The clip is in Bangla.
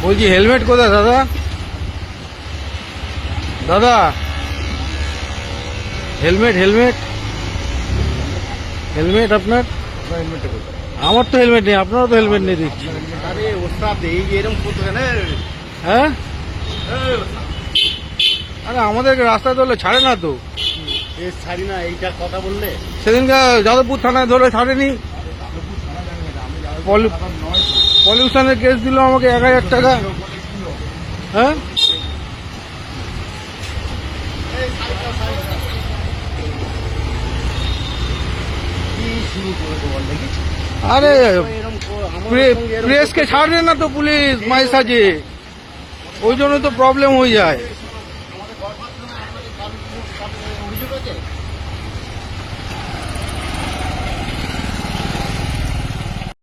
বলছি হেলমেট কোথায় দাদা? দাদা হেলমেট হেলমেট হেলমেট আপনার? আমার তো হেলমেট নেই, আপনারও তো হেলমেট নেই দেখছি। আরে ওস্তাদ এই যে এরকম করতো কেন? হ্যাঁ, আরে আমাদেরকে রাস্তায় ধরলে ছাড়ে না তো। ছাড়ি না, এইটা কথা বললে সেদিনকে যাদবপুর থানায় ধরে ছাড়েনি, পলিউশনের কেস দিল আমাকে 1000 টাকা। হ্যাঁ, কি শুরু করে বল দেখি। আরে এরকম প্রেসকে ছাড়বে না তো পুলিশ মাই সাজে, ওই জন্য তো প্রবলেম হয়ে যায়।